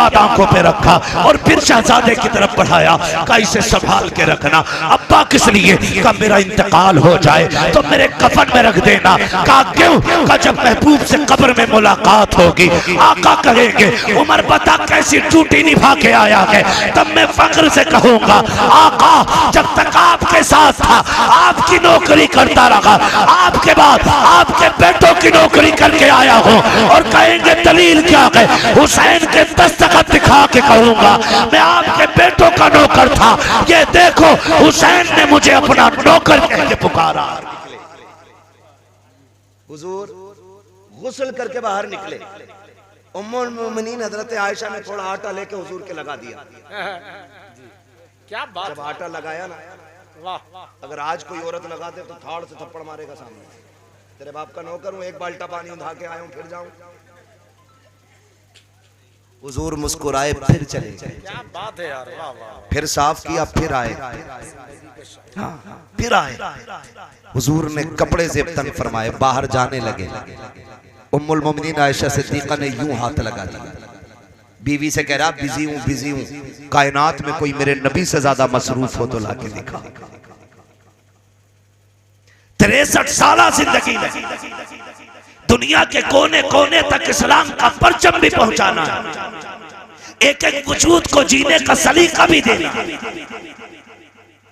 बाद आंखों पे रखा और फिर शहजादे की तरफ बढ़ाया। कहा इसे संभाल के रखना। अब्बा किस लिए? कहा मेरा इंतकाल हो जाए तो मेरे कफन में रख देना। कहा क्यों? कहा जब महबूब से कब्र में मुलाकात होगी आका कहेंगे उमर बता कैसी ड्यूटी निभा के आया है, तब मैं फख्र से कहूंगा आका जब तक आपके साथ था आपकी नौकरी करता रहा, आपके बाद आपके बेटों की नौकरी करके आया हूं। और कहेंगे दलील क्या है? हुसैन के दस्तखत दिखा के कहूंगा मैं आपके बेटों का नौकर था, ये देखो हुसैन ने मुझे अपना नौकर कह के पुकारा। हुजूर गुस्ल करके बाहर निकले। उम्मुल मोमिनीन हजरत आयशा ने थोड़ा आटा लेके हुजूर के लगा दिया। क्या बात। जब आटा लगाया ना, वाह, अगर आज कोई औरत लगा दे तो थाड़ से थप्पड़ मारेगा सामने। तेरे बाप का नौकर हूं, एक बाल्टा पानी उठा के आया हूं, फिर जाऊं। हुजूर मुस्कुराए फिर चले गए। क्या बात है यार, वाह वाह। फिर साफ किया, फिर आए, फिर आए। हुजूर ने कपड़े से तंग फरमाए, बाहर जाने लगे। उम्मुल मोमिनीन आयशा सिद्दीका ने यूं हाथ लगा दिया। बीवी से कह रहा बिजी हूं, बिजी हूं, कायनात में कोई मेरे नबी से ज्यादा मसरूफ हो तो लाके दिखा। 63 साल जिंदगी में दुनिया के कोने कोने तक इस्लाम का परचम भी पहुंचाना है, एक एक वजूद को जीने का सलीका भी देना।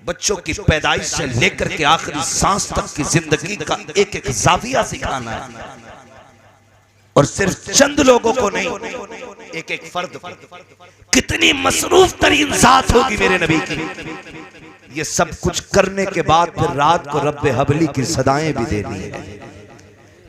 बच्चों की पैदाइश से लेकर के आखिरी सांस तक की जिंदगी का एक एक जाविया सिखाना है। और सिर्फ चंद लोगों को नहीं, एक एक फर्द को। कितनी मसरूफ तरीन जात होगी मेरे नबी की। ये सब कुछ करने के बाद फिर रात को रब्बे हबली की सदाएं भी देनी है,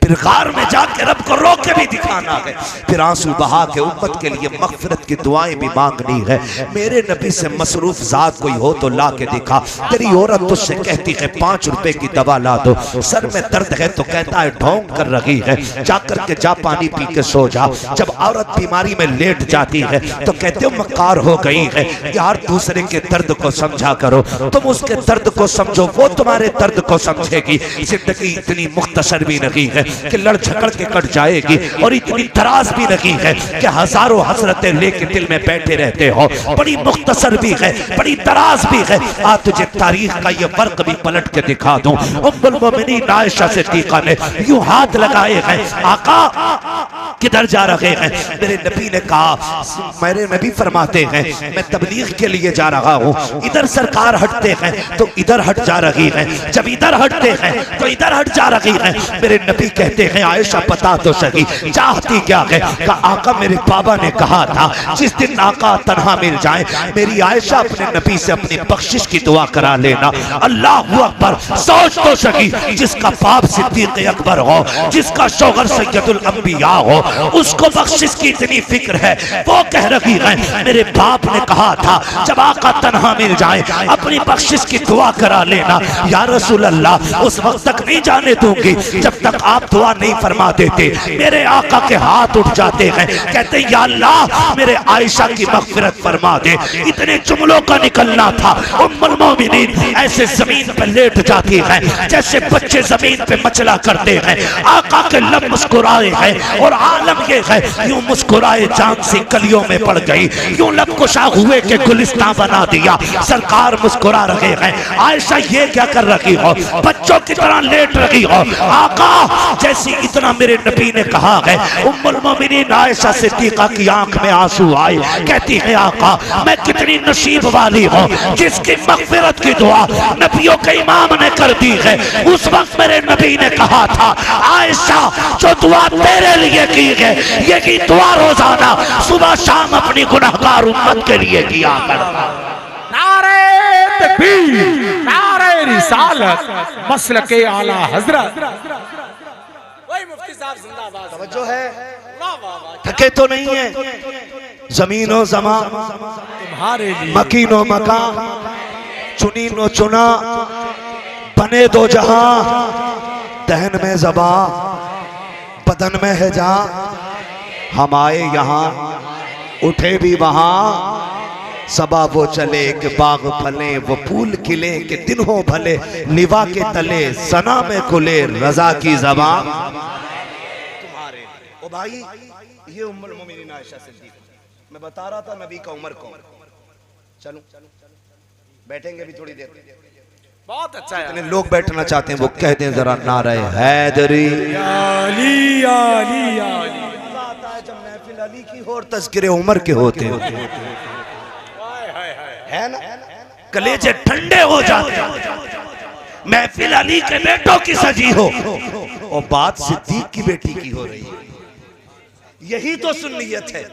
फिर गार में जाके रब को रो के भी दिखाना है, फिर आंसू बहा के उम्मत के लिए मगफिरत की दुआएं भी मांगनी है। मेरे नबी से मसरूफ जात कोई हो तो ला के दिखा। तेरी औरत तुझसे कहती है 5 रुपए की दवा ला दो, सर में दर्द है तो कहता है ढोंग कर रही है, जाकर के जा पानी पी के सो जा। जब औरत बीमारी में लेट जाती है तो कहते हो मक्कार हो गई है। यार दूसरे के दर्द को समझा करो, तुम उसके दर्द को समझो, वो तुम्हारे दर्द को समझेगी। जिंदगी इतनी मुख्तसर भी नहीं है कि लड़ झगड़ के कट जाएगी, और इतनी दराज भी नहीं है कि हजारों हसरतें लेके दिल में बैठे रहते हो। बड़ी मुख्तसर भी है, बड़ी दराज भी है। आज तुझे तारीख का ये फर्क भी पलट के दिखा दूं। उम्मुल मोमिनीन आयशा सिद्दीका ने यूं हाथ लगाए हैं, आका किधर जा रहे हैं? मेरे नबी ने कहा, मेरे नबी फरमाते हैं मैं तबलीग के लिए जा रहा हूँ। इधर सरकार हटते हैं तो इधर हट जा रही है, जब इधर हटते हैं तो इधर हट जा रही है। मेरे नबी कहते हैं आयशा पता तो सही चाहती क्या है? का आका मेरे बाबा ने कहा था जिस दिन आका तन्हा मिल जाए मेरी आयशा अपने नबी से अपनी बख्शिश की दुआ करा लेना। अल्लाह अकबर। सोच तो सही, जिसका बाप सिद्दीक अकबर हो, जिसका शौहर सैयदुल अंबिया हो, उसको बख्शिश की इतनी फिक्र है। वो कह रही है मेरे बाप ने कहा था जब आका तन्हा मिल जाए अपनी बख्शिश की दुआ करा लेना। या रसूल अल्लाह उस वक्त तक नहीं जाने दूंगी जब तक आप दुआ नहीं फरमा देते। मेरे आका के हाथ उठ जाते हैं, कहते या अल्लाह मेरे आयशा की मगफिरत फरमा दे। इतने जुमलों का निकलना था। उम्मुल मोमिनीन ऐसे जमीन पर लेट जाती है जैसे बच्चे जमीन पे मचला करते हैं। आका के लब मुस्कुराए हैं और आलम ये है यूं मुस्कुराए चांद सी कलियों में पड़ गई, यूं लब कुशा हुए के गुलिस्तान बना दिया। सरकार मुस्कुरा रहे हैं। आयशा ये क्या कर रही हो? बच्चों की तरह लेट रही हो। आका जैसी इतना मेरे नबी ने कहा है। उम्मुल मोमिनीन आयशा सिद्दीका की आंख में आंसू आए, कहती है आका मैं कितनी नसीब वाली हूँ जिसकी मगफिरत की दुआ नबियों के इमाम ने कर दी है। उस वक्त मेरे नबी ने कहा था आयशा जो दुआ तेरे लिए की है ये की दुआ रोजाना सुबह शाम अपनी गुनहगार उम्मत के लिए किया करता। नारे तकबीर, नारे रिसालत, मसलके आला हजरत। वही मुफ्ती साहब जिंदाबाद। तवज्जो है, वाह वाह वाह। थके तो नहीं है। जमीनो जमा तुम्हारे लिए, मकीनो मका, चुनीनो चुना, बने दो जहां, दहन में जबा, बदन में है जा। हम आए यहाँ उठे भी वहां, सबा वो चले के बाग फले, वो फूल खिले के दिन हो भले, निवा के तले सना में खुले रजा की ज़बान तुम्हारे। ओ भाई ये उम्मुल मोमिनीन आयशा सिद्दीका मैं बता रहा था नबी का उमर कौन। चलो बैठेंगे भी थोड़ी देर। बहुत अच्छा है। इतने लोग बैठना चाहते हैं वो कह दें जरा नारे हैदरी। अली अली अली। जब महफिल अली की हो और तज़किरे उमर के होते है ना, कलेजे ठंडे हो जाते हैं। महफिल अली के बेटों की सजी हो और बात सिद्दीक की बेटी की हो रही है। यही तो सुन्नियत है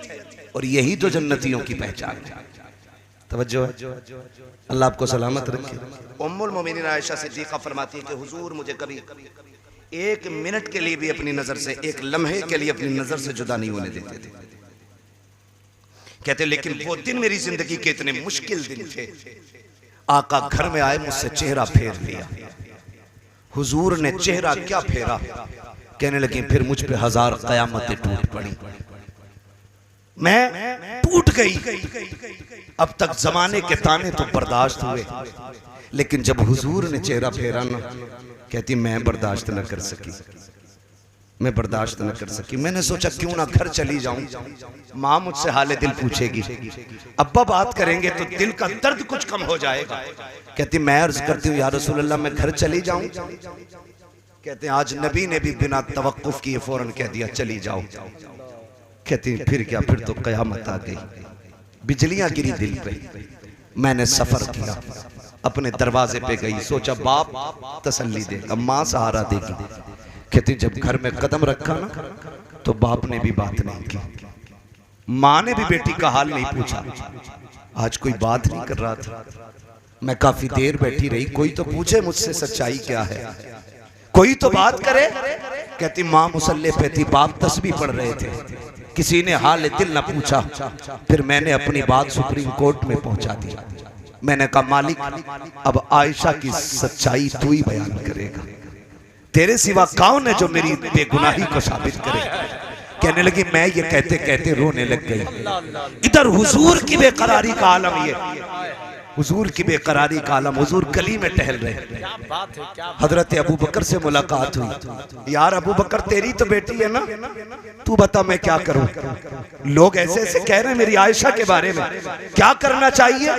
और यही तो जन्नतियों की पहचान है। तवज्जो है, अल्लाह आपको सलामत रखे। उम्मुल मोमिनीन आयशा सिद्दीक़ा फरमाती है कि हुजूर मुझे कभी एक मिनट के लिए भी अपनी नजर से, एक लम्हे के लिए अपनी नजर से जुदा नहीं होने देते थे। कहते लेकिन वो दिन मेरी जिंदगी के इतने मुश्किल दिन थे, आका घर में आए मुझसे चेहरा फेर लिया। हुजूर ने चेहरा क्या फेरा, कहने लगी फिर मुझ पे 1000 कयामतें टूट पड़ी, मैं टूट गई। अब तक जमाने के ताने तो बर्दाश्त हुए, लेकिन जब हुजूर ने चेहरा फेरा ना, कहती मैं बर्दाश्त न कर सकी, मैं बर्दाश्त न कर सकी। मैंने सोचा क्यों ना घर चली जाऊं, माँ मुझसे हाले दिल पूछेगी, अब्बा बात करेंगे तो दिल का दर्द कुछ कम हो जाएगा। कहती मैं अर्ज करती हूँ या रसूल अल्लाह मैं घर चली जाऊं। कहते हैं आज नबी ने भी बिना तवक्कुफ किए फौरन कह दिया चली जाओ। कहती फिर क्या, फिर तो कयामत आ गई, बिजलियां गिरी दिल पे। मैंने सफर किया, अपने दरवाजे पे गई, सोचा बाप तसल्ली देगा, माँ सहारा देगी। कहती जब घर में कदम रखा ना तो बाप ने भी बात नहीं की, माँ ने भी बेटी का हाल नहीं पूछा। आज कोई बात नहीं कर रहा था, मैं काफी देर बैठी रही, कोई तो पूछे मुझसे सच्चाई क्या है, कोई तो बात करे। कहती माँ मुसल्ले पे थी, बाप तस्बीह पढ़ रहे थे, किसी ने हाल दिल न पूछा। फिर मैंने अपनी बात सुप्रीम कोर्ट में पहुंचा दी। मैंने कहा मालिक अब आयशा की सच्चाई तू ही बयान करेगा, तेरे सिवा कौन है जो मेरी बेगुनाही को साबित करे। कहने लगी मैं ये कहते कहते रोने लग गई। इधर हुजूर की बेकरारी का आलम, ये हुजूर की बेकरारी का आलम। हुजूर गली में टहल रहे, हजरत अबू बकर से मुलाकात हुई। यार अबू बकर तेरी तो बेटी है ना, तू बता मैं क्या करूं। लोग ऐसे ऐसे कह रहे हैं मेरी आयशा के बारे में, क्या करना चाहिए।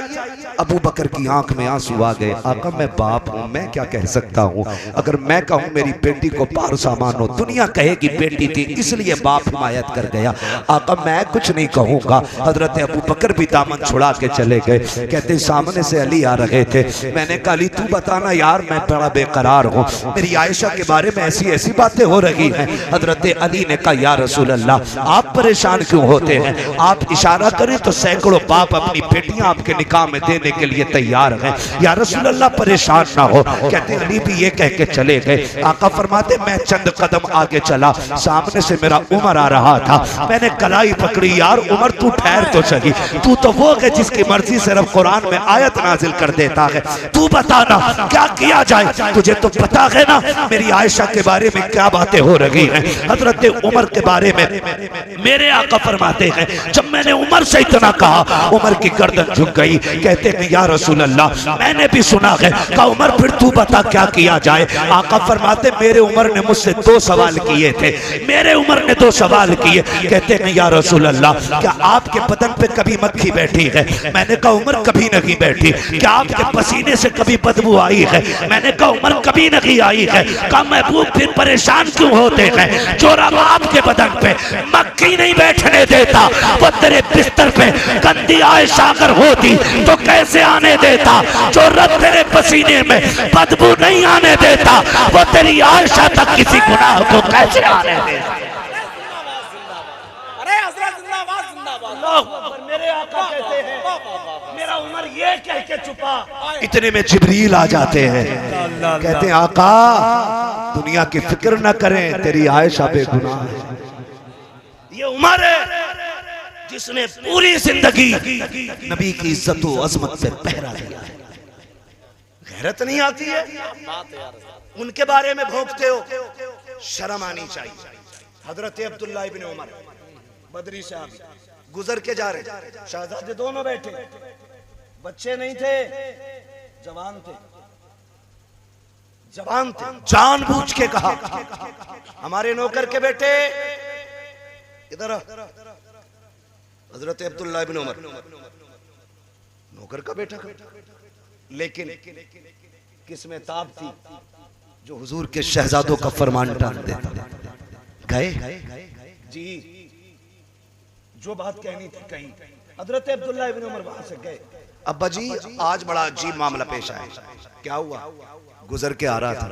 अबू बकर की आंख में आंसू आ गए। आका मैं बाप हूं, मैं क्या कह सकता हूं। अगर मैं कहूं मेरी बेटी को पार सामान हो, दुनिया कहेगी बेटी थी इसलिए बाप हिमायत कर गया। आका मैं कुछ नहीं कहूंगा। हजरत अबू बकर भी दामन छुड़ा के चले गए। कहते सामने से अली आ रहे थे, मैंने कहा अली तू बताना यार मैं बड़ा बेकरार हूं, मेरी आयशा के बारे में ऐसी ऐसी बातें हो रही हैं। हजरत अली ने कहा या रसूल अल्लाह आप परेशान क्यों होते हैं, आप इशारा करें तो सैकड़ों बाप अपनी बेटियां आपके निकाह में देने के लिए तैयार हैं, या रसूल अल्लाह परेशान ना हो। कहते अली भी ये कह के चले गए। आका फरमाते मैं चंद कदम आगे चला, सामने से मेरा उमर आ रहा था, मैंने कलाई पकड़ी, यार उमर तू ठहर तो सही, तू तो वो है जिसकी मर्जी से रब कुरान में आयत नाजिल कर देता है, तू बताना क्या किया जाए। तुझे तो पता है ना मेरी आयशा के बारे में क्या बातें हो रही हैं। हजरत उमर के बारे में मेरे आका फरमाते हैं जब मैंने उमर से इतना कहा, उमर की गर्दन झुक गई। कहते हैं या रसूल अल्लाह मैंने भी सुना है। कहा उमर फिर तू बता क्या किया जाए। आका फरमाते मेरे उमर ने मुझसे 2 सवाल किए थे, मेरे उमर ने 2 सवाल किए। कहते हैं या रसूल अल्लाह क्या आपके बदन पे कभी मक्खी बैठी है। मैंने कहा उमर कभी नहीं बैठी। क्या आपके पसीने से कभी बदबू आई है। मैंने कहा उमर कभी नहीं आई है। कहा महबूब फिर परेशान क्यों होते हैं, जो रब आपके बदन पे मक्खी नहीं बैठने देता वो तेरे बिस्तर पे गंदी आयशा अगर होती तो कैसे आने देता। जो रब तेरे पसीने में बदबू नहीं आने देता वो तेरी आयशा तक किसी गुनाह को कैसे आने देता। अरे हजरत जिंदाबाद जिंदाबाद। मेरे आका कहते हैं मेरा उमर ये कह के छुपा। इतने में जिब्रील आ जाते हैं, कहते हैं आका दुनिया की फिक्र न करें, तेरी आयशा बेगुनाह है। ये उमर है जिसने पूरी जिंदगी नबी की इज्जत व अजमत से पहरा दिया है। गैरत नहीं आती है, उनके बारे में भोंकते हो, शर्म आनी चाहिए। हजरत अब्दुल्ला इब्न उमर बदरी साहब गुजर के जा रहे, शहजादे दोनों बैठे, बच्चे नहीं थे, जवान थे, जवान थे। जानबूझ के कहा हमारे नौकर के बेटे इधर हजरत अब्दुल्लाह इब्न उमर नौकर का बेटा, लेकिन किसमें ताब थी जो हुजूर के शहजादों का फरमान टाल देता। गए जी, जो बात कहनी थी कहीं। हजरत अब्दुल्लाह इब्न उमर वहां से गए। अब्बा जी आज बड़ा अजीब मामला पेश आया। क्या हुआ? गुजर के आ रहा था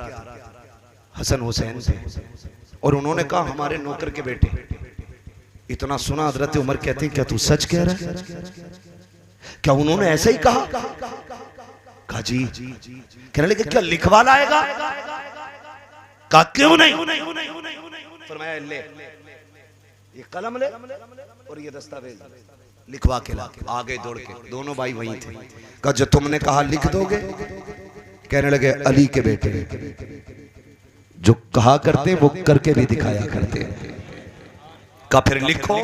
हसन हुसैन से, और उन्होंने कहा हमारे नौकर के बेटे। इतना सुना हजरत उमर कहते हैं क्या तू सच कह रहा है? क्या उन्होंने ऐसा ही कहा? कहा जी। कहने लगे क्या लिखवा लाएगा? कहा क्यों नहीं? फरमाया ले ये कलम ले और ये दस्तावेज लिखवा के ला। आगे दौड़ के दोनों भाई वहीं थे। कहा जो तुमने कहा लिख दोगे? कहने लगे अली के बेटे, जो कहा करते वो करके भी दिखाया करते। का फिर लिखो।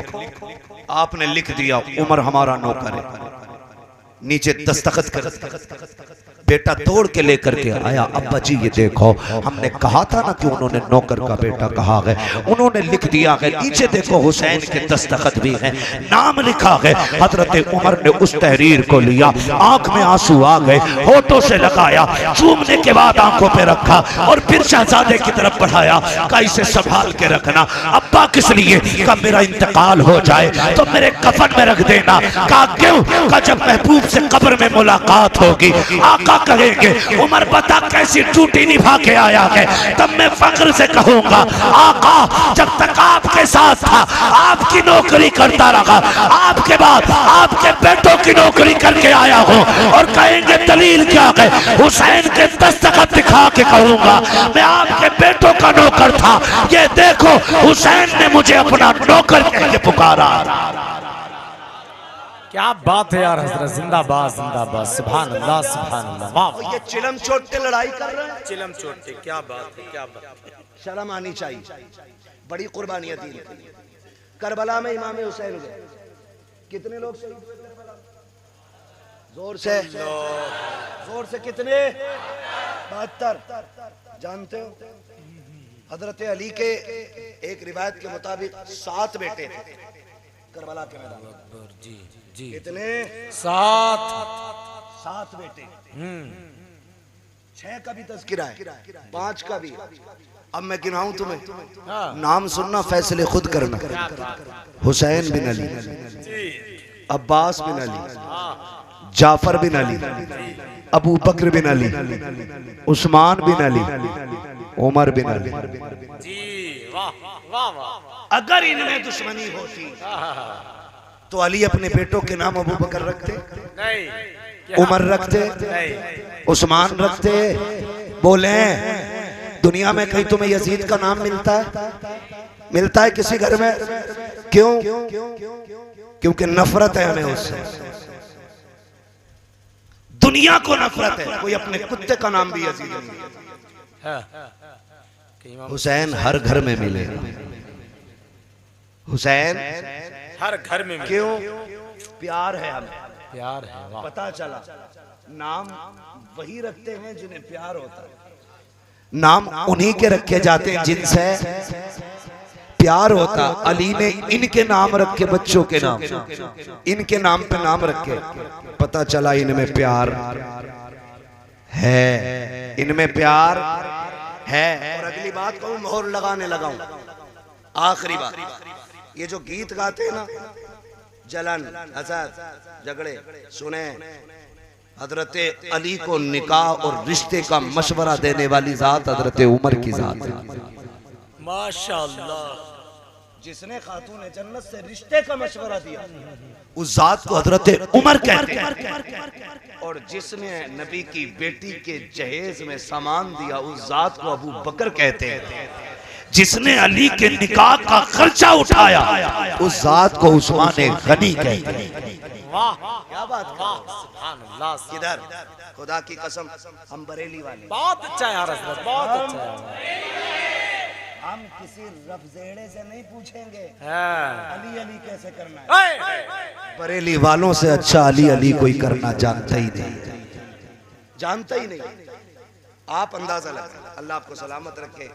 आपने लिख दिया उमर हमारा नौकर है। नीचे दस्तखत कर। बेटा तोड़ के लेकर के आया। अब्बा जी ये देखो, हमने कहा था ना कि उन्होंने नौकर का बेटा कहा है, उन्होंने लिख दिया है। नीचे देखो हुसैन के दस्तखत भी हैं, नाम लिखा है। हजरत उमर ने उस तहरीर को लिया, आंख में आंसू आ गए, होठों से लगाया, चूमने के बाद आंखों पे रखा और फिर शहजादे की तरफ बढ़ाया। का इसे संभाल के रखना। अब्बा किस लिए? का मेरा इंतकाल हो जाए तो मेरे कफन में रख देना। का क्यों? का जब महबूब से कब्र में मुलाकात होगी आका कहेंगे उमर बता कैसी ड्यूटी निभा के आया है, तब मैं फख्र से कहूंगा आका जब तक आपके साथ था आपकी नौकरी करता रहा, आपके बाद आपके बेटों की नौकरी करके आया हूं। और कहेंगे दलील क्या है? हुसैन के दस्तखत दिखा के कहूंगा मैं आपके बेटों का नौकर था। ये देखो हुसैन ने मुझे अपना नौकर कह के पुकारा। क्या बात है यार हजरत, जिंदाबाद जिंदाबाद, सुभान अल्लाह सुभान अल्लाह। वाह, ये चिलम चोटे लड़ाई कर रहे हैं। चिलम चोटे, क्या बात है, क्या बात है। शर्म आनी चाहिए, बड़ी कुर्बानियां दी। करबला में इमाम हुसैन गए, कितने लोग शहीद हुए? जोर से कितने? 72। जानते हो हजरत अली के एक रिवायत के मुताबिक 7 बेटे थे करबला के मैदान। जी जी, कितने? 7 बेटे। 6 का भी तज़किरा है, 5 का भी। अब मैं गिनाऊं तुम्हें, नाम सुनना, फैसले खुद करना। हुसैन बिन अली, अब्बास बिन अली, जाफर बिन अली, अबू बकर बिन अली, उस्मान बिन अली, उमर बिन अली। अगर इनमें दुश्मनी होती तो अली अपने बेटों के नाम अबू बकर रखते नहीं, उमर रखते नहीं, उस्मान रखते। बोले दुनिया में कहीं तुम्हें यजीद का नाम मिलता है? मिलता है किसी घर में? क्यों? क्योंकि नफरत है हमें उससे। दुनिया को नफरत है। कोई अपने कुत्ते का नाम भी यजीद नहीं। हुसैन हर घर में मिलेगा। हुसैन हर घर में। क्यों? प्यार है हमें, प्यार है। पता चला नाम वही रखते हैं जिन्हें प्यार होता है। नाम उन्हीं के रखे जाते हैं जिनसे प्यार होता। अली ने इनके नाम रखे, बच्चों के नाम, इनके नाम पे नाम रखे। पता चला इनमें प्यार है, इनमें प्यार है। और अगली बात कहूं, मोहर लगाने लगाऊं, आखिरी बात, ये जो गीत गाते हैं ना, जलन, हसद, झगड़े, सुने, हजरत अली को निकाह और रिश्ते का मशवरा देने वाली जात हजरत उमर की जात है। माशाअल्लाह। जिसने खातून जन्नत से रिश्ते का मशवरा दिया उस जात को हजरत उमर कहते हैं। और जिसने नबी की बेटी के जहेज में सामान दिया उस जात को अबू बकर कहते हैं। जिसने अली के निकाह का खर्चा उठाया उस जात को उस्मान गनी कहते हैं। वाह, क्या बात, सुभान अल्लाह। किधर? खुदा की कसम हम बरेली वाले। बहुत अच्छा है यार हजरत, बहुत अच्छा है। हम किसी रफजेड़े से नहीं पूछेंगे अली अली कैसे करना है। बरेली वालों से अच्छा अली अली कोई करना जानता ही नहीं, जानता ही नहीं। आप अंदाजा लगाएं। अल्लाह आपको सलामत रखे।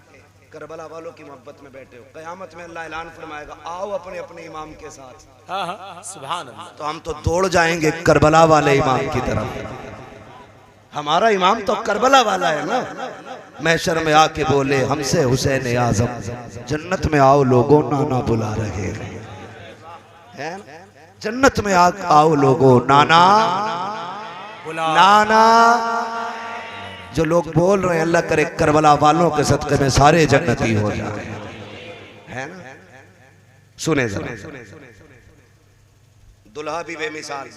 करबला वालों की मोहब्बत में बैठे हो, कयामत में अल्लाह ऐलान फरमाएगा आओ अपने अपने इमाम के साथ। हाँ हाँ सुभान अल्लाह। तो हम तो दौड़ जाएंगे करबला वाले इमाम की तरफ। हमारा इमाम तो करबला वाला है ना। महशर में आके बोले हमसे हुसैन आजम जन्नत में आओ लोगों, नाना बुला रहे हैं। जन्नत में आओ लोगों, नाना नाना। जो लोग बोल रहे हैं अल्लाह करे करबला वालों के सदक़े में सारे जन्नती हो जाए, है ना। सुने जरा, दुल्हा भी बेमिसाल,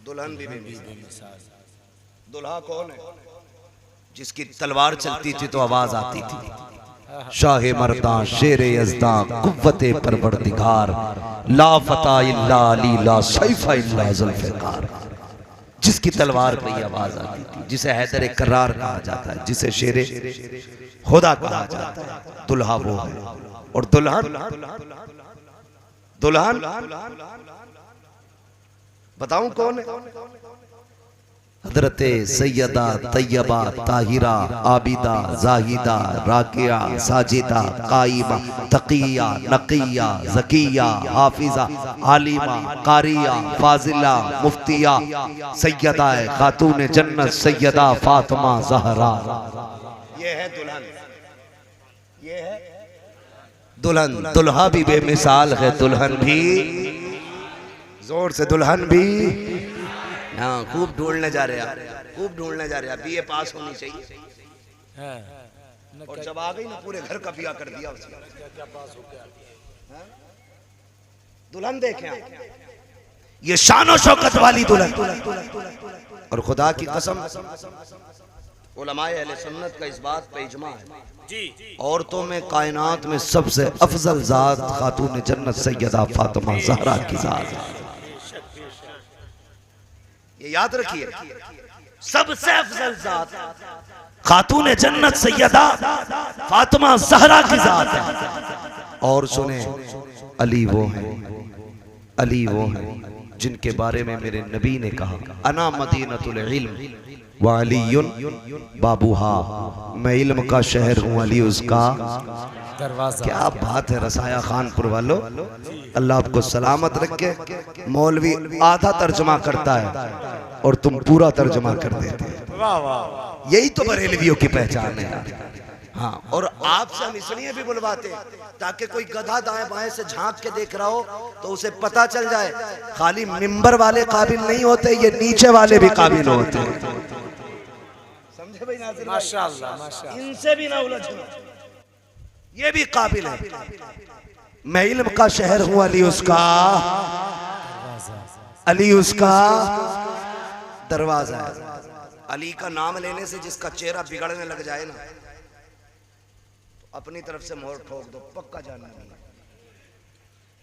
दुल्हन भी बेमिसाल। दुल्हा कौन है? जिसकी तलवार चलती थी तो आवाज आती थी, शाहे मर्दा शेरे यज़दा कुव्वते परवरदिगार, ला फता इल्ला अली ला सैफा इल्ला ज़ुल्फ़िकार। जिसकी तलवार पे ये आवाज आती थी, जिसे हैदर करार कहा जाता है, जिसे शेरे खुदा कहा जाता है, दुल्हा वो है। और दुल्हन दुल्हन बताऊं कौन है? हजरते सैयदा तैयबा ताहिरा आबिदा जाहिदा राकिया साजिदा काइमा तकिया नकिया ज़किया हाफिजा आलिमा कारिया फाजिला मुफ्तिया सैयदा खातून जन्नत सैयदा फातिमा ज़हरा। ये है दुल्हन, ये है दुल्हन। दुल्हा भी बेमिसाल है, दुल्हन भी जोर से, दुल्हन भी। हाँ खूब ढूंढने जा रहे हैं, खूब ढूंढने जा रहे हैं। बीए पास होनी चाहिए, और जब आ गई ना पूरे घर का बिया कर दिया उसने। दुल्हन देखें ये शान शौकत वाली दुल्हन। और खुदा की कसम उलमाए अहले सुन्नत का इस बात पे इजमा है, औरतों में कायनात में सबसे अफजल जात खातून जन्नत सैयदा फातिमा ज़हरा की जात है। ये याद रखिए, सबसे अफजल जात खातून जन्नत सैयदा फातिमा ज़हरा की जात है। और सुने, अली वो है, अली वो है जिनके बारे में मेरे नबी ने कहा अना मदीनतुल इल्म व अलीयुन बाबूहा। मैं इल्म का शहर हूँ, अली उसका दरवाजा। क्या बात है रसाया खानपुर वालों, अल्लाह आपको सलामत रखे। मौलवी आधा तर्जमा करता है और तुम पूरा तर्जमा कर देते हैं। यही तो बरेलवियों की पहचान है। हाँ, और आपसे हम इसलिए भी बुलवाते ताकि कोई गधा दाएं बाएं से झांक के देख रहा हो तो उसे पता चल जाए खाली मिंबर वाले काबिल नहीं होते, ये नीचे वाले भी काबिल होते हैं। समझे भाई नाज़िर भाई? माशाअल्लाह माशाअल्लाह। इनसे भी ना उलझना, ये भी काबिल है। मैं इल्म का शहर हूँ, अली उसका, अली उसका दरवाजा है। अली का नाम लेने से जिसका चेहरा बिगड़ने लग जाए ना, तो अपनी तरफ से मोहर ठोक दो, पक्का जानना नहीं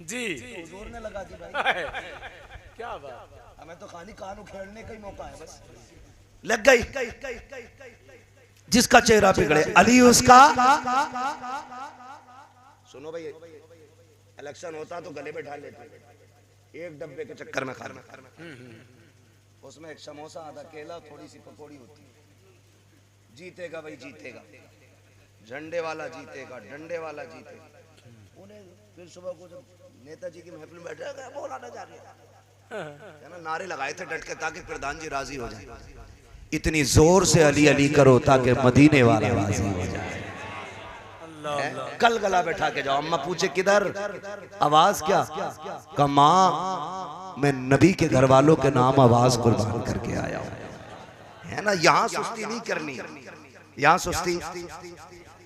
जी। जोर ने लगा दी भाई, क्या बात। हमें तो खाली कान उखेड़ने का ही मौका है, बस लग गई। जिसका चेहरा बिगड़े, अली उसका। सुनो भाई, इलेक्शन होता तो गले पे ढाल लेते, एक डब्बे के चक्कर में खाना। उसमें एक समोसा, आधा केला, थोड़ी सी पकौड़ी होती है। जीतेगा भाई जीतेगा, झंडे वाला जीतेगा, डंडे वाला जीतेगा। उन्हें फिर सुबह को जब नेताजी की महफिल में बैठा बोला ना जा रहा, नारे लगाए थे डट के ताकि प्रधान जी राजी हो जाए। इतनी जोर से अली अली करो ताकि मदीने वाला राजी हो जाए। कल गला बैठा के जाओ, अम्मा पूछे किधर, आवाज क्या, कमा मैं नबी के घर वालों के नाम आवाज कुर्बान करके आया हूं, है ना। यहां सुस्ती नहीं करनी, यहां सुस्ती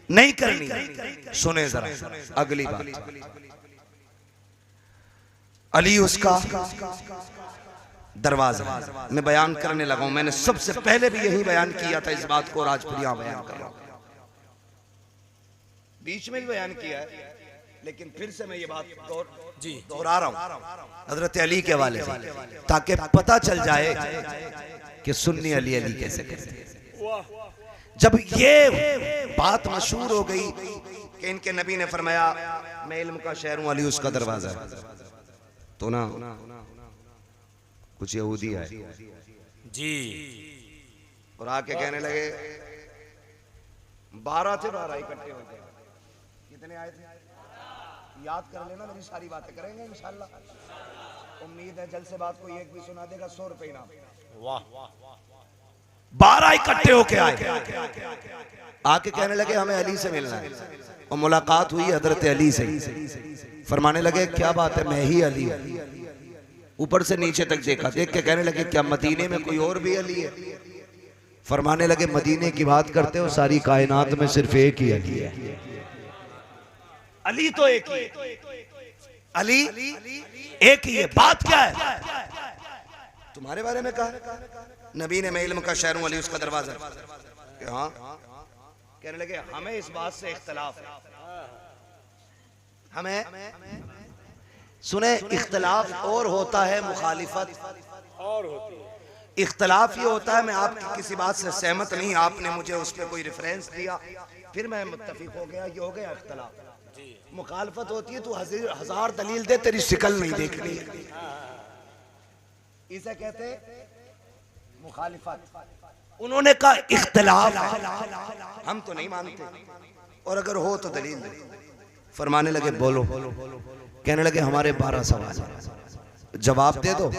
नहीं करनी। सुने जरा अगली बात, अली उसका दरवाजा। मैं बयान करने लगा हूं, मैंने सबसे पहले भी यही बयान किया था इस बात को, और आज फिर यहां बयान कर रहा हूं। बीच में भी बयान किया है, लेकिन फिर से मैं ये बात दोहरा रहा हूं हजरत अली के हवाले से, ताकि पता चल जाए कि सुन्नी अली अली कैसे कहते हैं। जब ये बात मशहूर हो गई कि इनके नबी ने फरमाया मैं इल्म का शहर हूं, अली उसका दरवाजा, तो ना कुछ यहूदी आए जी और आके कहने लगे 12 थे, 12 इकट्ठे हो गए। कितने आए थे? याद कर लेना, मेरी सारी बातें करेंगे इंशाल्लाह। उम्मीद है जल्द से बात कोई एक भी सुना देगा, 100 रुपए इनाम। वाह 12 इकट्ठे होके आए, आके कहने लगे हमें अली से मिलना है। और मुलाकात हुई हजरत अली से। फरमाने लगे क्या बात है, मैं ही अली हूं। ऊपर से नीचे तक देखा, देख के कहने लगे क्या मदीने में कोई और भी अली है? फरमाने लगे मदीने की बात करते हो, सारी कायनात में सिर्फ एक ही अली है। अली तो एक ही है, अली एक ही है। बात क्या है? तुम्हारे बारे में कहा नबी ने, मैं इल्म का शहर हूं, अली उसका दरवाजा। हाँ, कहने लगे हमें इस बात से इख्तलाफ है। हमें सुने, इख्तलाफ और होता है, मुखालिफत और होती है। इख्तलाफ ये होता है मैं आपकी किसी बात से सहमत नहीं, आपने मुझे उस पर कोई रेफरेंस दिया, फिर मैं मुत्तफिक हो गया, ये हो गया इख्तलाफ। मुखालफत होती है तू हजार दलील दे, तेरी शिकल नहीं देखनी, इसे कहते मुखालिफत। उन्होंने कहा इख्तलाफ है, हम तो नहीं मानते, और अगर हो तो दलील दे। फरमाने लगे बोलो। कहने लगे हमारे 12 सवाल, जवाब दे दो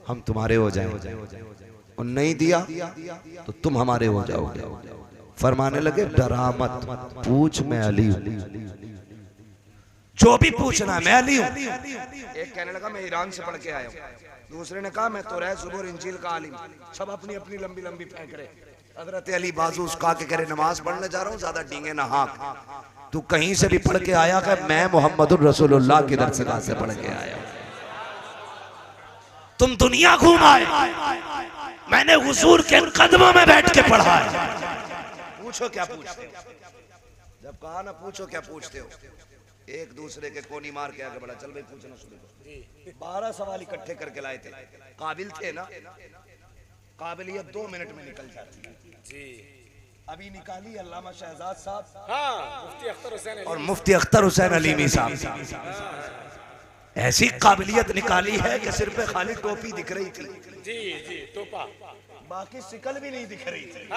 हम तुम्हारे हो जाएंगे, और नहीं दिया तो तुम हमारे हो जाओगे। फरमाने लगे डरा मत, पूछ, मैं अली हूं, जो भी पूछना मैं अली हूं। एक कहने लगा मैं ईरान से पढ़ के आया हूं, दूसरे ने कहा मैं तौरात ज़बूर इंजील का आलिम। सब अपनी अपनी लंबी लंबी फेंक रहे। हजरत अली बाजू उसका के करे नमाज पढ़ने जा रहा हूं, ज्यादा डींगे ना हाँक, तू कहीं से भी पढ़ के आया कि मैं मोहम्मदुर रसूलुल्लाह की दरसगाह से पढ़ के आया। तुम दुनिया घूम आए, मैंने हुजूर के कदमों में बैठ के पढ़ा है। पूछो क्या पूछते हो? जब कहा ना पूछो क्या पूछते हो, एक दूसरे के कोनी मार के आगे बढ़ा, चल भाई पूछना शुरू करो। 12 सवाल इकट्ठे करके लाए थे, काबिल थे ना, काबिलियत 2 मिनट में निकल जाती है जी। अभी निकाली अल्लामा शहजाद साहब, हाँ, मुफ्ती अख्तर हुसैन और मुफ्ती अख्तर हुसैन अलीमी साहब। ऐसी काबिलियत निकाली है कि सिर पे खाली टोपी दिख रही थी जी जी, टोपा, बाकी शिकल भी नहीं दिख रही थी।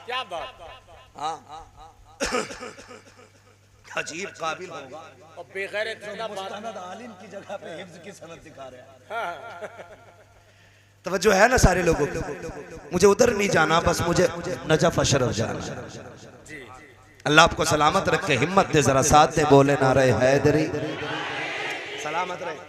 क्या बात। हाँ अजीब काबिल होगा, और बेगैरत मुस्तनद आलिम की जगह पे हिफ्ज की सनद दिखा रहे हैं। तवज्जो है ना सारे लोगों को? मुझे उधर नहीं जाना, बस मुझे नजफ अशरफ जाना। अल्लाह आपको सलामत रखे, हिम्मत दे, जरा साथ दे, बोले नारे हैदरी, सलामत रहे।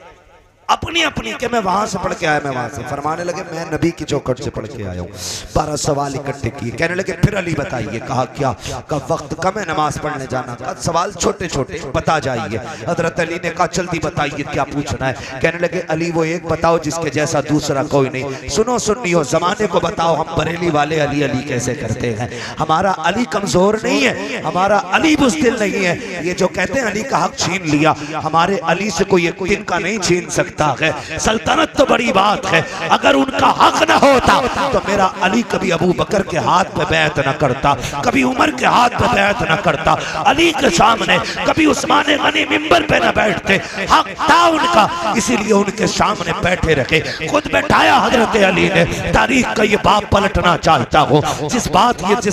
अपनी अपनी के मैं वहां से पढ़ के आया, मैं वहां से। फरमाने लगे मैं नबी की चौखट से पढ़ के आया हूँ। 12 सवाल इकट्ठे किए। कहने लगे फिर अली बताइए। कहा क्या? का वक्त कम है नमाज पढ़ने जाना का, सवाल छोटे छोटे बता जाइए। हजरत अली ने कहा जल्दी बताइए क्या पूछना है। कहने लगे अली वो एक बताओ जिसके जैसा दूसरा कोई नहीं। सुनो सुन्नियो, जमाने को बताओ हम बरेली वाले अली अली कैसे करते हैं। हमारा अली कमजोर नहीं है, हमारा अली बुज़दिल नहीं है। ये जो कहते हैं अली का हक छीन लिया, हमारे अली से कोई एक दिन का नहीं छीन सकता है। सल्तनत तो बड़ी बात है, अगर उनका हक न होता तो मेरा अली कभी अबू बकर के हाथ पे बैत न करता, कभी उमर के हाथ पे बैत न करता, अली के सामने कभी उस्मान गनी मिंबर पे न बैठते। हक था उनका, इसीलिए उनके सामने बैठे रखे, खुद बैठाया हजरत अली ने। तारीख का ये बाप पलटना चाहता हो, जिस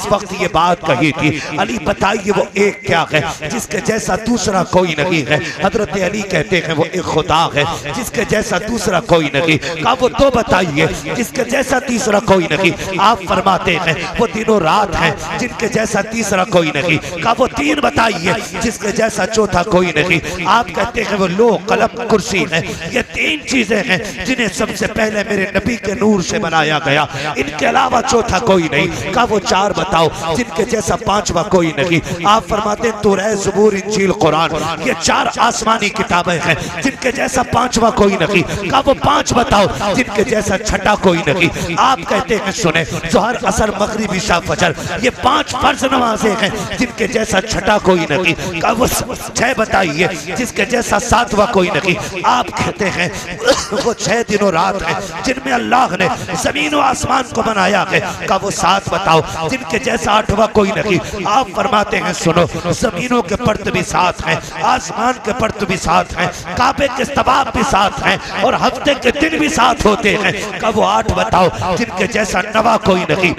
वक्त ये बात कही थी, अली बताइए वो एक क्या है जिसके जैसा दूसरा कोई नहीं है। हजरत अली कहते हैं वो एक खुदा है जिसके जैसा दूसरा कोई नहीं। कहा वो तो बताइए जिसके जैसा तीसरा कोई नहीं। आप फरमाते हैं वो दिनों रात हैं जिनके जैसा तीसरा कोई नहीं। कहा वो 3 बताइए जिसके जैसा चौथा कोई नहीं। आप कहते हैं वो लोह कलम कुर्सी है, ये 3 चीजें हैं जिन्हें सबसे पहले मेरे नबी के नूर से बनाया गया, इनके अलावा चौथा कोई नहीं। कहा वो 4 बताओ जिनके जैसा 5वां कोई नहीं। आप फरमाते हैं तौरात ज़बूर इंजील कुरान, ये 4 आसमानी किताबें हैं जिनके जैसा 5वां कोई नहीं। कहा वो 5 बताओ जिनके जैसा छठा कोई नहीं। आप कहते हैं सुने ज़ोहर असर मगरिब इशा फजर, ये 5 फर्ज नमाजें हैं जिनके जैसा छठा कोई नहीं। कहा वो 6 बताइए जिसके जैसा 7वां कोई नहीं। आप कहते हैं वो 6 दिनों रात हैं जिनमें अल्लाह ने जमीन और आसमान को बनाया है। कहा वो 7 बताओ जिनके जैसा 8वां कोई नहीं। आप फरमाते हैं सुनो जमीनों के पर्त भी 7 हैं, आसमान के पर्त भी 7 हैं, काबे के तवाफ भी 7 हैं, और हफ्ते के दिन भी 7 होते हैं। कब वो 8 बताओ जिनके जैसा 9वां कोई नहीं।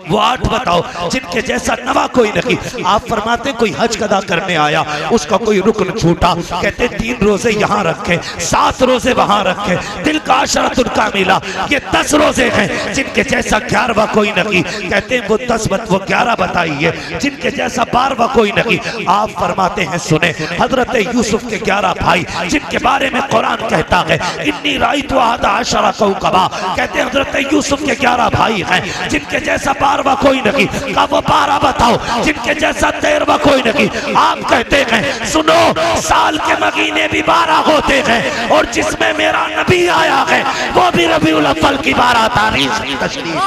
वो 8 बताओ जिनके जैसा नवा कोई नहीं। आप फरमाते कोई हज अदा करने आया, उसका कोई रुकन छूटा, कहते 3 रोजे यहाँ रखे, 7 रोजे वहां रखे, दिल का अशरत उनका मिला। ये 10 रोजे हैं जिनके जैसा 11वां कोई नहीं, कहते वो 10 वो 11 बताइए जिनके जैसा 12वां कोई नहीं। आप फरमाते हैं सुने हजरत यूसुफ के 11 भाई जिनके बारे में कुरान कहता है इन्नी राइतु अहदा अशरा कौकबा, कहते हैं हजरत यूसुफ के 11 भाई हैं जिनके जैसा 12वां कोई नहीं। का वो 12 बताओ जिनके जैसा 13वां कोई नहीं। आप कहते हैं सुनो साल के महीने भी 12 होते हैं और जिसमें मेरा नबी आया है वो भी रबीउल अव्वल की 12 तारीख तशरीफ।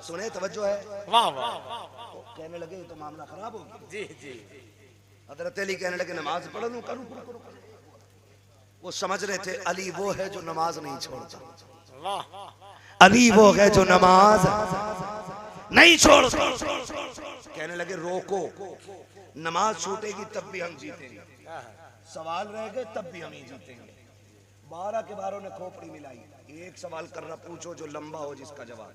सुने तवज्जो है, वाह वाह, कहने लगे तो मामला खराब हो गया। जी जी, हजरत अली कहने लगे नमाज पढ़ लूं करूं। वो समझ रहे थे अली वो है जो नमाज नहीं छोड़ता, अली वो है जो नमाज नहीं छोड़ता। कहने लगे रोको, नमाज छूटेगी तब भी हम जीतेंगे, सवाल रह गए तब भी हम ही जीतेंगे। 12 के 12 ने खोपड़ी मिलाई, एक सवाल करना पूछो जो लंबा हो जिसका जवाब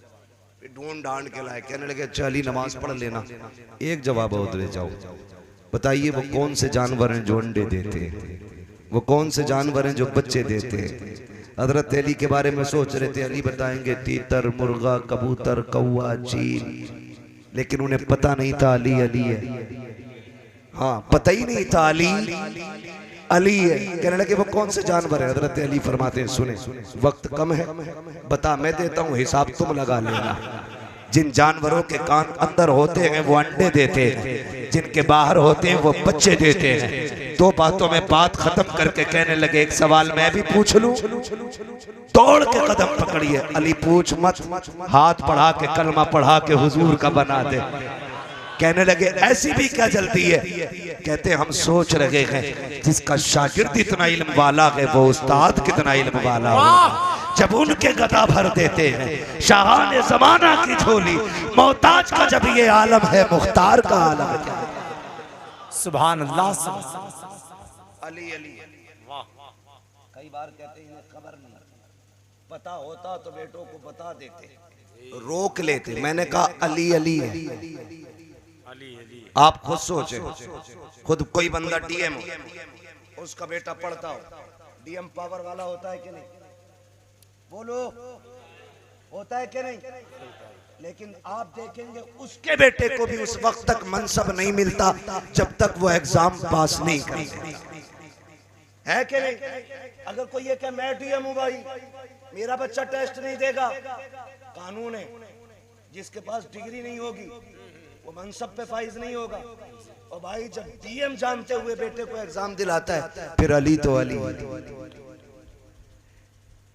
फिर ढूंढ ढांड के लाए। कहने लगे चली नमाज पढ़ लेना, एक जवाब और ले जाओ, बताइए वो कौन से जानवर हैं जो अंडे देते हैं, वो कौन से जानवर हैं जो बच्चे देते हैं। हजरत अली के बारे में सोच रहे थे, अली बताएंगे तीतर, मुर्गा, कबूतर, कौवा, चील, लेकिन उन्हें पता नहीं था अली अली है। हाँ, पता ही नहीं था अली अली है। कहने लगे वो कौन से जानवर है। हजरत अली फरमाते हैं सुने वक्त कम है, बता मैं देता हूँ, हिसाब तुम लगा लेना। जिन जानवरों के कान अंदर होते हैं वो अंडे देते हैं, जिनके बाहर होते हैं वो बच्चे देते हैं। 2 बातों में बात खत्म करके कहने लगे एक सवाल मैं भी पूछ लूं। तोड़ के कदम पकड़िए, अली पूछ मत, हाथ बढ़ा के कलमा पढ़ा के हुजूर का बना दे। कहने लगे ऐसी भी क्या जल्दी है। कहते हम सोच रहे हैं जिसका शागिर्द इतना इल्म वाला है वो उस्ताद कितना इल्म वाला हो। जब उनके गदा भर देते हैं शाहाने जमाना की झोली, मोहताज का जब ये आलम है मुख्तार का आलम है। सुभान अल्लाह। अली अली कई बार कहते हैं खबर नहीं, पता होता तो बेटों को बता देते, रोक लेते। मैंने कहा अली अली है। आप खुद सोचे, खुद कोई बंदा डीएम हो, उसका बेटा पढ़ता हो, डीएम पावर वाला होता है कि नहीं? बोलो होता है कि नहीं? लेकिन आप देखेंगे उसके बेटे को भी उस वक्त तक मनसब नहीं मिलता जब तक वो एग्जाम पास नहीं करते, है कि नहीं? अगर कोई ये कहे मैं डीएम हूं भाई, मेरा बच्चा टेस्ट नहीं देगा, कानून है जिसके पास डिग्री नहीं होगी वो मनसब पे फाइज नहीं होगा। और भाई जब डीएम जानते हुए बेटे को एग्जाम दिलाता है फिर अली तो अली।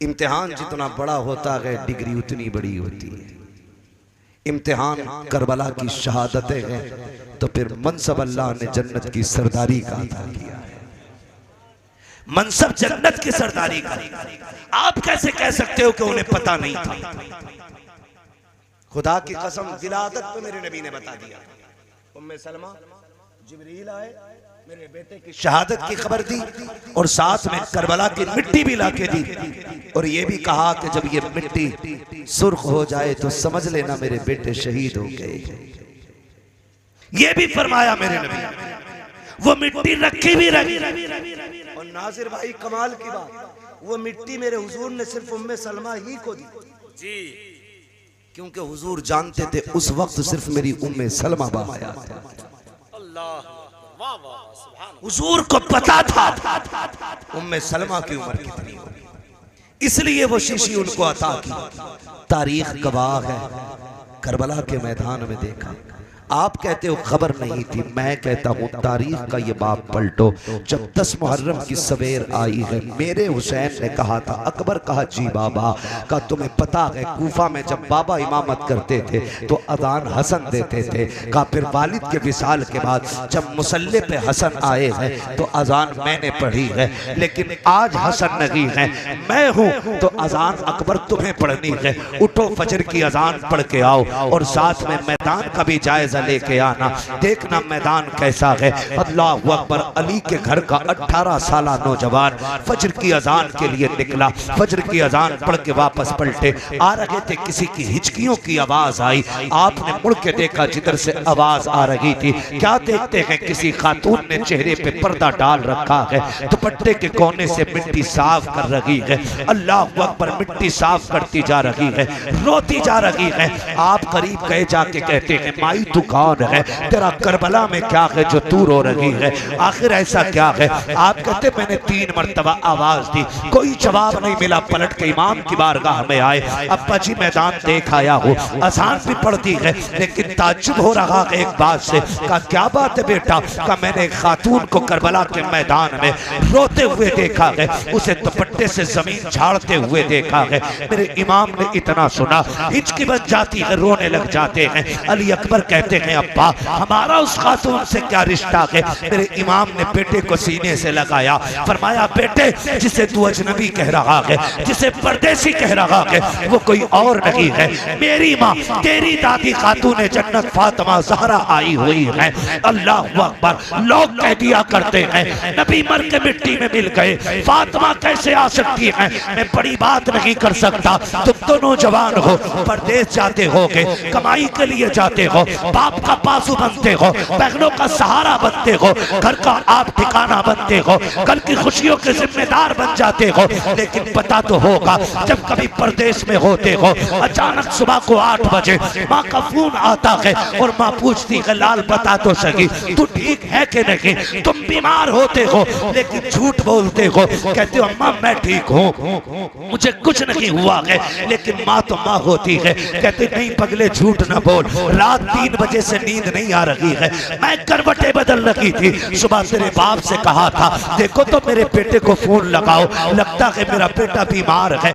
इम्तिहान जितना बड़ा होता है डिग्री उतनी बड़ी होती है। इम्तिहान करबला की शहादतें हैं तो फिर मनसब अल्लाह ने जन्नत की सरदारी का अता किया है। मनसब जन्नत की सरदारी का आप कैसे कह सकते हो कि उन्हें पता नहीं था? खुदा की कसम विलादत पे मेरे नबी ने बता दिया। उम्मे सलमा जिब्रील आए, मेरे बेटे की शहादत की खबर दी और साथ में करबला की मिट्टी भी लाके दी और ये भी कहा कि जब ये मिट्टी सुर्ख हो जाए तो समझ लेना मेरे बेटे शहीद हो गए। ये भी फरमाया मेरे नबी। वो मिट्टी रखी भी रही। और नासिर भाई कमाल की बात, वो मिट्टी मेरे हुजूर ने सिर्फ उम्मे सलमा ही को दी जी, क्योंकि हुजूर जानते थे उस वक्त सिर्फ मेरी उम्मे सलमा बाहयात है। हुजूर को पता था उम्मे सलमा की उम्र कितनी होगी, इसलिए वो शीशी उनको अता की। तारीख गवाह है, करबला के मैदान में देखा। आप कहते हो खबर नहीं थी, मैं कहता हूँ तारीख का ये बाब पलटो। जब 10 मुहर्रम की सवेर आई है, मेरे हुसैन ने कहा था, अकबर कहा जी बाबा, का तुम्हें पता है कूफा में जब बाबा इमामत करते थे तो अजान हसन देते थे। का फिर वालिद के विसाल के बाद जब मुसल्ले पे हसन आए हैं तो अजान मैंने पढ़ी है, लेकिन आज हसन नहीं है, मैं हूँ तो अजान अकबर तुम्हें पढ़नी है। उठो फजर की अजान पढ़ के आओ और साथ में मैदान का भी जायजा लेके आना, देखना मैदान कैसा है। अल्लाह अकबर। अली के घर का 18 साल नौजवान फजर की अजान के लिए निकला। फजर की अजान पढ़ के वापस पलटे, आ रहे थे, किसी की हिचकियों की आवाज आई। आपने मुड़ के देखा जिधर से आवाज आ रही थी, क्या देखते हैं, किसी खातून ने चेहरे पे पर्दा डाल रखा है, दुपट्टे के कोने से मिट्टी साफ कर रही है। अल्लाह अकबर। मिट्टी साफ करती जा रही है, रोती जा रही है। आप करीब गए, जाके कहते हैं, माई तू कौन है, तेरा करबला में क्या है जो तू रो रही है, आखिर ऐसा क्या है। आप कहते, मैंने 3 मरतबा आवाज दी, कोई जवाब नहीं मिला। पलट के इमाम की बारगाह में आए, अब्बा जी मैदान देख आया हो, अजान भी पढ़ती है, लेकिन ताज्जुब हो रहा है एक बात से। कहा क्या बात है बेटा। कहा मैंने एक खातून को करबला के मैदान में रोते हुए देखा है, उसे दुपट्टे से जमीन झाड़ते हुए देखा है। मेरे इमाम ने इतना सुना, हिचकी बन जाती है, रोने लग जाते हैं। अली अकबर कहते हैं, अब्बा हमारा उस खातून से क्या रिश्ता है। मेरे इमाम ने बेटे को सीने से लगाया, फरमाया बेटे जिसे तू अजनबी कह रहा है, जिसे परदेसी कह रहा है, वो कोई और नहीं है, मेरी माँ, तेरी दादी खातून जन्नत फातिमा ज़हरा आई हुई है। अल्लाह अकबर। लोग कह दिया करते हैं, नबी मर के मिट्टी में मिल गए, फातिमा कैसे आ सकती है। मैं बड़ी बात नहीं कर सकता, तुम तो नौजवान हो, परदेश जाते होगे, कमाई के लिए जाते हो, बाप का बाजू बनते हो, बहनों का सहारा बनते हो, घर का आप ठिकाना बनते हो, कल की खुशियों के जिम्मेदार बन जाते हो। लेकिन पता तो होगा, जब कभी परदेश में होते हो, अचानक सुबह को 8 बजे माँ का फोन आता है और माँ पूछती है, लाल बता तो सही तू ठीक है कि नहीं। तुम बीमार होते हो लेकिन झूठ बोलते हो, कहते हो अम्मा मैं ठीक हूँ, मुझे कुछ नहीं हुआ है। लेकिन माँ तो माँ होती है, कहते नहीं पगले झूठ ना बोल, रात 3 बजे से नींद नहीं आ रही है, मैं करवटें बदल रही थी, सुबह तेरे बाप से कहा था देखो तो मेरे बेटे को फोन लगाओ, लगता है मेरा बेटा बीमार है।